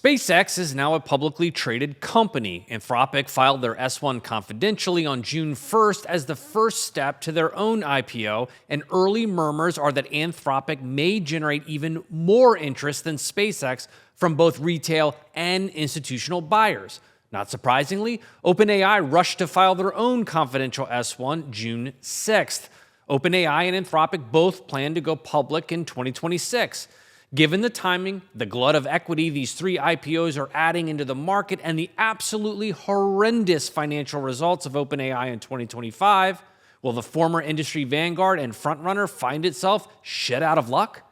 SpaceX is now a publicly traded company. Anthropic filed their S-1 confidentially on June 1st as the first step to their own IPO, and early murmurs are that Anthropic may generate even more interest than SpaceX from both retail and institutional buyers. Not surprisingly, OpenAI rushed to file their own confidential S-1 June 6th. OpenAI and Anthropic both plan to go public in 2026. Given the timing, the glut of equity these three IPOs are adding into the market, and the absolutely horrendous financial results of OpenAI in 2025, will the former industry vanguard and frontrunner find itself shit out of luck?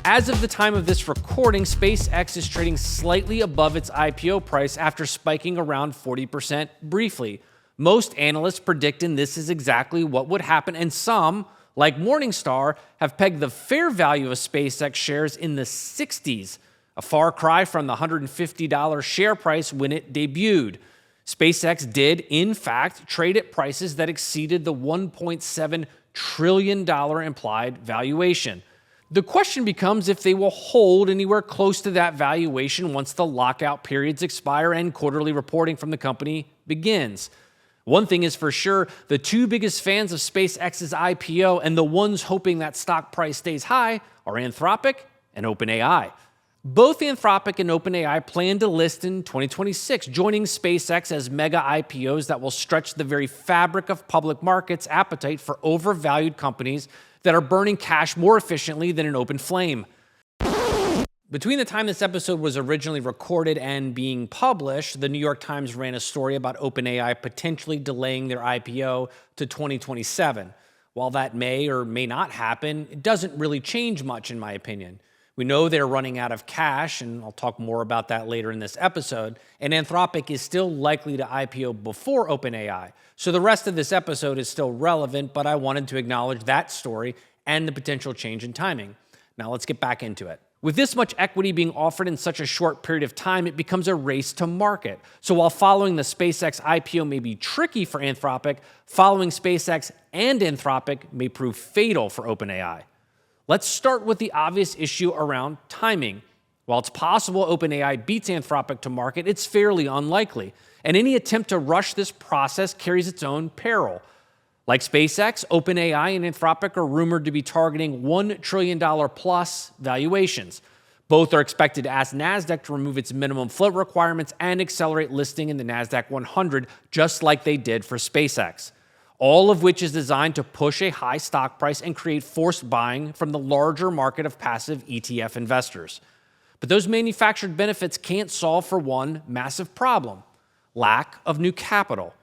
As of the time of this recording, SpaceX is trading slightly above its IPO price after spiking around 40% briefly. Most analysts predicting this is exactly what would happen, and some, like Morningstar, have pegged the fair value of SpaceX shares in the 60s, a far cry from the $150 share price when it debuted. SpaceX did, in fact, trade at prices that exceeded the $1.7 trillion implied valuation. The question becomes if they will hold anywhere close to that valuation once the lockout periods expire and quarterly reporting from the company begins. One thing is for sure, the two biggest fans of SpaceX's IPO and the ones hoping that stock price stays high are Anthropic and OpenAI. Both Anthropic and OpenAI plan to list in 2026, joining SpaceX as mega IPOs that will stretch the very fabric of public markets' appetite for overvalued companies that are burning cash more efficiently than an open flame. Between the time this episode was originally recorded and being published, the New York Times ran a story about OpenAI potentially delaying their IPO to 2027. While that may or may not happen, it doesn't really change much in my opinion. We know they're running out of cash, and I'll talk more about that later in this episode, and Anthropic is still likely to IPO before OpenAI. So the rest of this episode is still relevant, but I wanted to acknowledge that story and the potential change in timing. Now let's get back into it. With this much equity being offered in such a short period of time, it becomes a race to market. So while following the SpaceX IPO may be tricky for Anthropic, following SpaceX and Anthropic may prove fatal for OpenAI. Let's start with the obvious issue around timing. While it's possible OpenAI beats Anthropic to market, it's fairly unlikely. And any attempt to rush this process carries its own peril. Like SpaceX, OpenAI and Anthropic are rumored to be targeting $1 trillion plus valuations. Both are expected to ask NASDAQ to remove its minimum float requirements and accelerate listing in the NASDAQ 100, just like they did for SpaceX. All of which is designed to push a high stock price and create forced buying from the larger market of passive ETF investors. But those manufactured benefits can't solve for one massive problem: lack of new capital.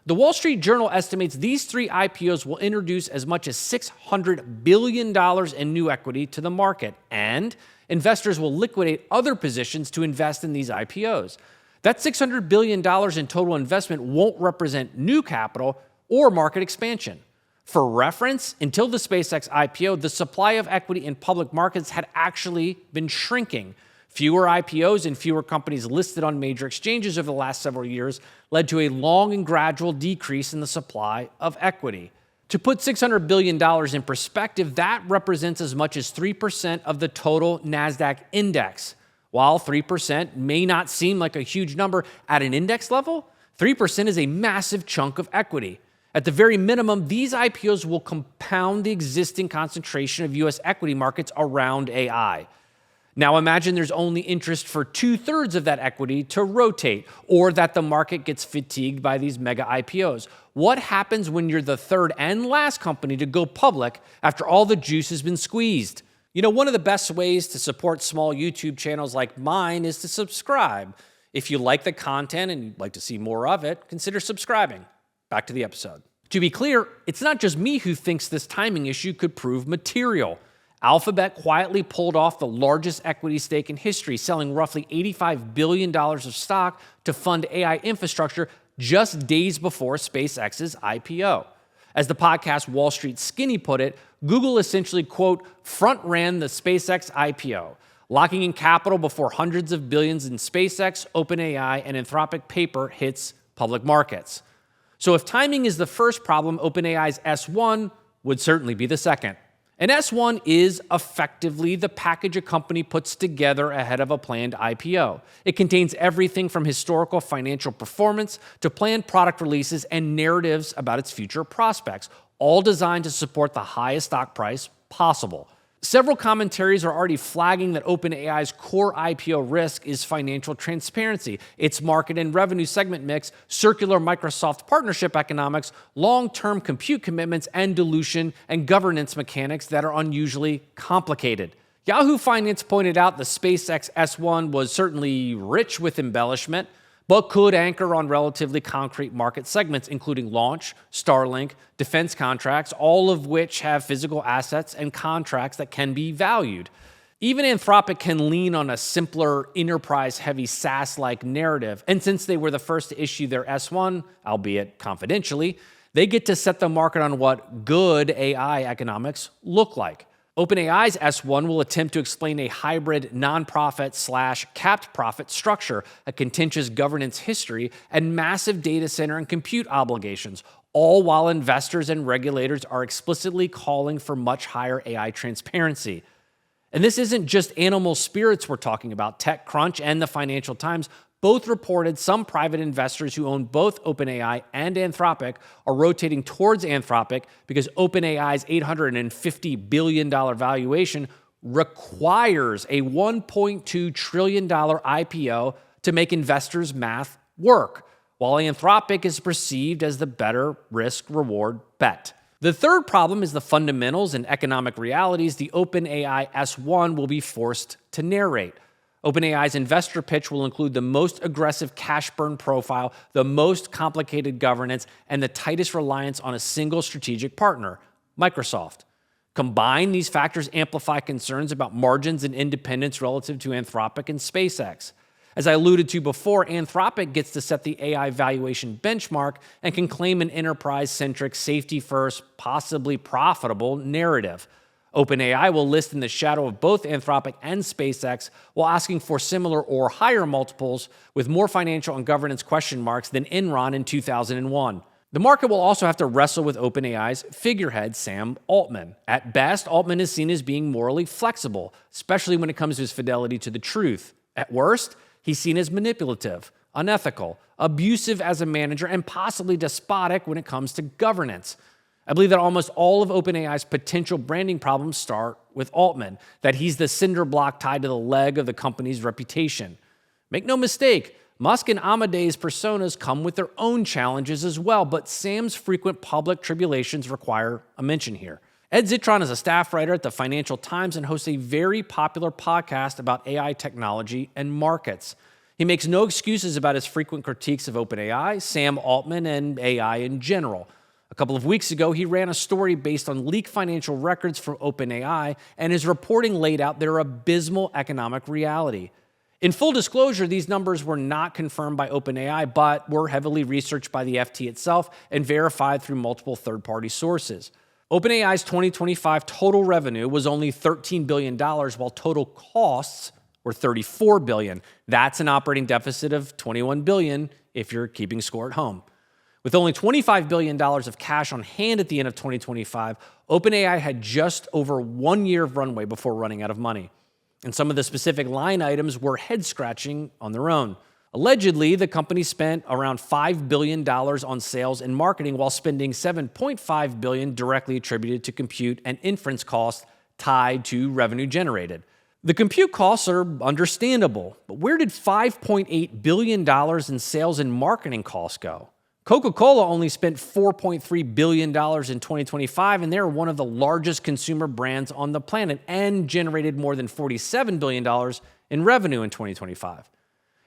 The Wall Street Journal estimates these three IPOs will introduce as much as $600 billion in new equity to the market, and investors will liquidate other positions to invest in these IPOs. That $600 billion in total investment won't represent new capital or market expansion. For reference, until the SpaceX IPO, the supply of equity in public markets had actually been shrinking. Fewer IPOs and fewer companies listed on major exchanges over the last several years led to a long and gradual decrease in the supply of equity. To put $600 billion in perspective, that represents as much as 3% of the total NASDAQ index. While 3% may not seem like a huge number at an index level, 3% is a massive chunk of equity. At the very minimum, these IPOs will compound the existing concentration of U.S. equity markets around AI. Now imagine there's only interest for 2/3 of that equity to rotate, or that the market gets fatigued by these mega IPOs. What happens when you're the third and last company to go public after all the juice has been squeezed? You know, one of the best ways to support small YouTube channels like mine is to subscribe. If you like the content and you'd like to see more of it, consider subscribing. Back to the episode. To be clear, it's not just me who thinks this timing issue could prove material. Alphabet quietly pulled off the largest equity stake in history, selling roughly $85 billion of stock to fund AI infrastructure just days before SpaceX's IPO. As the podcast Wall Street Skinny put it, Google essentially, quote, front-ran the SpaceX IPO, locking in capital before hundreds of billions in SpaceX, OpenAI, and Anthropic paper hits public markets. So if timing is the first problem, OpenAI's S1 would certainly be the second. An S1 is effectively the package a company puts together ahead of a planned IPO. It contains everything from historical financial performance to planned product releases and narratives about its future prospects, all designed to support the highest stock price possible. Several commentaries are already flagging that OpenAI's core IPO risk is financial transparency, its market and revenue segment mix, circular Microsoft partnership economics, long-term compute commitments, and dilution and governance mechanics that are unusually complicated. Yahoo Finance pointed out the SpaceX S1 was certainly rich with embellishment, but could anchor on relatively concrete market segments, including launch, Starlink, defense contracts, all of which have physical assets and contracts that can be valued. Even Anthropic can lean on a simpler, enterprise-heavy SaaS-like narrative, and since they were the first to issue their S1, albeit confidentially, they get to set the market on what good AI economics look like. OpenAI's S1 will attempt to explain a hybrid nonprofit/capped profit structure, a contentious governance history, and massive data center and compute obligations, all while investors and regulators are explicitly calling for much higher AI transparency. And this isn't just animal spirits we're talking about. TechCrunch and the Financial Times both reported some private investors who own both OpenAI and Anthropic are rotating towards Anthropic because OpenAI's $850 billion valuation requires a $1.2 trillion IPO to make investors' math work, while Anthropic is perceived as the better risk-reward bet. The third problem is the fundamentals and economic realities the OpenAI S1 will be forced to narrate. OpenAI's investor pitch will include the most aggressive cash burn profile, the most complicated governance, and the tightest reliance on a single strategic partner, Microsoft. Combined, these factors amplify concerns about margins and independence relative to Anthropic and SpaceX. As I alluded to before, Anthropic gets to set the AI valuation benchmark and can claim an enterprise-centric, safety-first, possibly profitable narrative. OpenAI will list in the shadow of both Anthropic and SpaceX while asking for similar or higher multiples with more financial and governance question marks than Enron in 2001. The market will also have to wrestle with OpenAI's figurehead, Sam Altman. At best, Altman is seen as being morally flexible, especially when it comes to his fidelity to the truth. At worst, he's seen as manipulative, unethical, abusive as a manager, and possibly despotic when it comes to governance. I believe that almost all of OpenAI's potential branding problems start with Altman, that he's the cinder block tied to the leg of the company's reputation. Make no mistake, Musk and Amadeus' personas come with their own challenges as well, but Sam's frequent public tribulations require a mention here. Ed Zitron is a staff writer at the Financial Times and hosts a very popular podcast about AI technology and markets. He makes no excuses about his frequent critiques of OpenAI, Sam Altman, and AI in general. A couple of weeks ago, he ran a story based on leaked financial records from OpenAI, and his reporting laid out their abysmal economic reality. In full disclosure, these numbers were not confirmed by OpenAI, but were heavily researched by the FT itself and verified through multiple third-party sources. OpenAI's 2025 total revenue was only $13 billion, while total costs were $34 billion. That's an operating deficit of $21 billion if you're keeping score at home. With only $25 billion of cash on hand at the end of 2025, OpenAI had just over 1 year of runway before running out of money. And some of the specific line items were head-scratching on their own. Allegedly, the company spent around $5 billion on sales and marketing while spending $7.5 billion directly attributed to compute and inference costs tied to revenue generated. The compute costs are understandable, but where did $5.8 billion in sales and marketing costs go? Coca-Cola only spent $4.3 billion in 2025, and they're one of the largest consumer brands on the planet and generated more than $47 billion in revenue in 2025.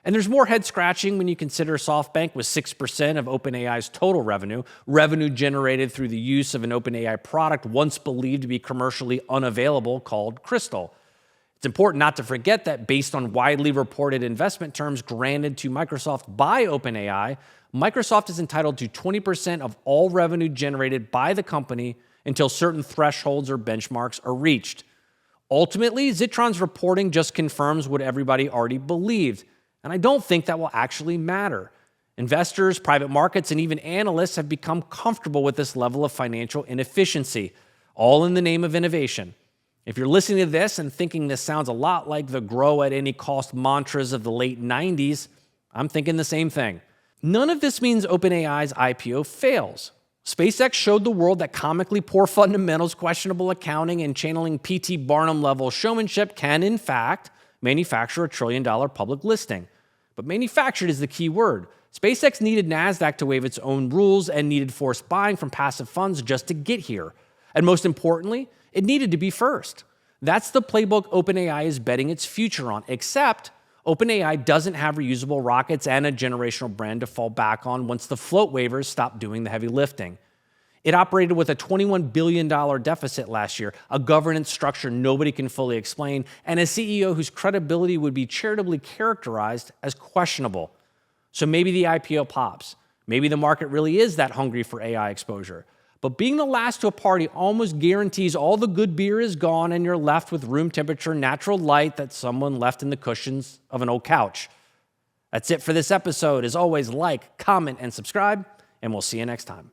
And there's more head-scratching when you consider SoftBank was 6% of OpenAI's total revenue generated through the use of an OpenAI product once believed to be commercially unavailable called Crystal. It's important not to forget that based on widely reported investment terms granted to Microsoft by OpenAI, Microsoft is entitled to 20% of all revenue generated by the company until certain thresholds or benchmarks are reached. Ultimately, Zitron's reporting just confirms what everybody already believed, and I don't think that will actually matter. Investors, private markets, and even analysts have become comfortable with this level of financial inefficiency. all in the name of innovation. If you're listening to this and thinking this sounds a lot like the grow at any cost mantras of the late 90s, I'm thinking the same thing. None of this means OpenAI's IPO fails. SpaceX showed the world that comically poor fundamentals, questionable accounting, and channeling P.T. Barnum-level showmanship can, in fact, manufacture a $1 trillion public listing. But manufactured is the key word. SpaceX needed NASDAQ to waive its own rules and needed forced buying from passive funds just to get here. And most importantly, it needed to be first. That's the playbook OpenAI is betting its future on, except OpenAI doesn't have reusable rockets and a generational brand to fall back on once the float waivers stop doing the heavy lifting. It operated with a $21 billion deficit last year, a governance structure nobody can fully explain, and a CEO whose credibility would be charitably characterized as questionable. So maybe the IPO pops. Maybe the market really is that hungry for AI exposure. But being the last to a party almost guarantees all the good beer is gone and you're left with room temperature natural light that someone left in the cushions of an old couch. That's it for this episode. As always, like, comment, and subscribe, and we'll see you next time.